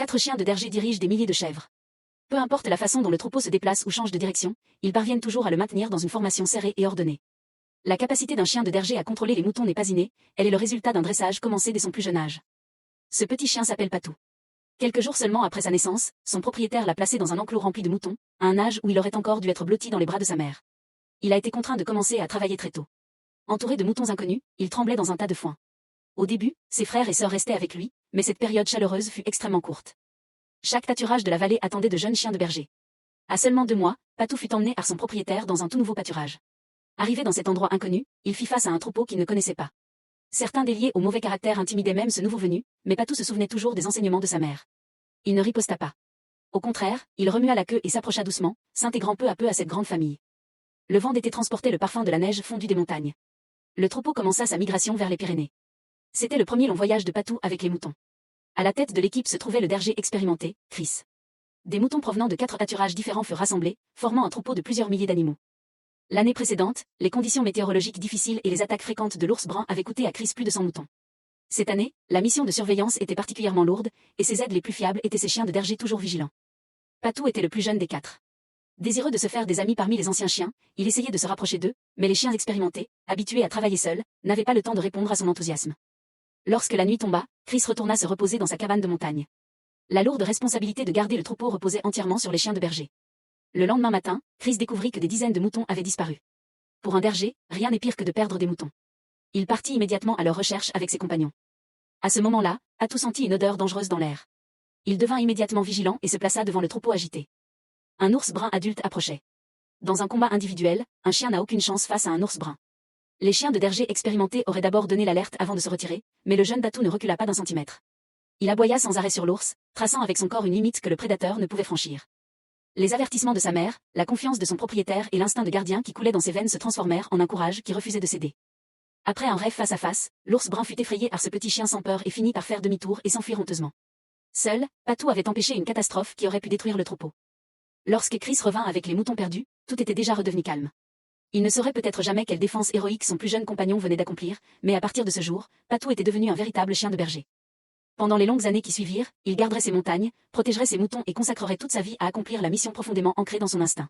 4 chiens de berger dirigent des milliers de chèvres. Peu importe la façon dont le troupeau se déplace ou change de direction, ils parviennent toujours à le maintenir dans une formation serrée et ordonnée. La capacité d'un chien de berger à contrôler les moutons n'est pas innée, elle est le résultat d'un dressage commencé dès son plus jeune âge. Ce petit chien s'appelle Patou. Quelques jours seulement après sa naissance, son propriétaire l'a placé dans un enclos rempli de moutons, à un âge où il aurait encore dû être blotti dans les bras de sa mère. Il a été contraint de commencer à travailler très tôt. Entouré de moutons inconnus, il tremblait dans un tas de foin. Au début, ses frères et sœurs restaient avec lui, mais cette période chaleureuse fut extrêmement courte. Chaque pâturage de la vallée attendait de jeunes chiens de berger. À seulement 2 mois, Patou fut emmené par son propriétaire dans un tout nouveau pâturage. Arrivé dans cet endroit inconnu, il fit face à un troupeau qu'il ne connaissait pas. Certains déliés au mauvais caractère intimidaient même ce nouveau venu, mais Patou se souvenait toujours des enseignements de sa mère. Il ne riposta pas. Au contraire, il remua la queue et s'approcha doucement, s'intégrant peu à peu à cette grande famille. Le vent d'été transportait le parfum de la neige fondue des montagnes. Le troupeau commença sa migration vers les Pyrénées. C'était le premier long voyage de Patou avec les moutons. À la tête de l'équipe se trouvait le berger expérimenté, Chris. Des moutons provenant de 4 pâturages différents furent rassemblés, formant un troupeau de plusieurs milliers d'animaux. L'année précédente, les conditions météorologiques difficiles et les attaques fréquentes de l'ours brun avaient coûté à Chris plus de 100 moutons. Cette année, la mission de surveillance était particulièrement lourde, et ses aides les plus fiables étaient ses chiens de berger toujours vigilants. Patou était le plus jeune des 4. Désireux de se faire des amis parmi les anciens chiens, il essayait de se rapprocher d'eux, mais les chiens expérimentés, habitués à travailler seuls, n'avaient pas le temps de répondre à son enthousiasme. Lorsque la nuit tomba, Chris retourna se reposer dans sa cabane de montagne. La lourde responsabilité de garder le troupeau reposait entièrement sur les chiens de berger. Le lendemain matin, Chris découvrit que des dizaines de moutons avaient disparu. Pour un berger, rien n'est pire que de perdre des moutons. Il partit immédiatement à leur recherche avec ses compagnons. À ce moment-là, Patou sentit une odeur dangereuse dans l'air. Il devint immédiatement vigilant et se plaça devant le troupeau agité. Un ours brun adulte approchait. Dans un combat individuel, un chien n'a aucune chance face à un ours brun. Les chiens de berger expérimentés auraient d'abord donné l'alerte avant de se retirer, mais le jeune Patou ne recula pas d'1 centimètre. Il aboya sans arrêt sur l'ours, traçant avec son corps une limite que le prédateur ne pouvait franchir. Les avertissements de sa mère, la confiance de son propriétaire et l'instinct de gardien qui coulait dans ses veines se transformèrent en un courage qui refusait de céder. Après un rêve face à face, l'ours brun fut effrayé par ce petit chien sans peur et finit par faire demi-tour et s'enfuir honteusement. Seul, Patou avait empêché une catastrophe qui aurait pu détruire le troupeau. Lorsque Chris revint avec les moutons perdus, tout était déjà redevenu calme. Il ne saurait peut-être jamais quelle défense héroïque son plus jeune compagnon venait d'accomplir, mais à partir de ce jour, Patou était devenu un véritable chien de berger. Pendant les longues années qui suivirent, il garderait ses montagnes, protégerait ses moutons et consacrerait toute sa vie à accomplir la mission profondément ancrée dans son instinct.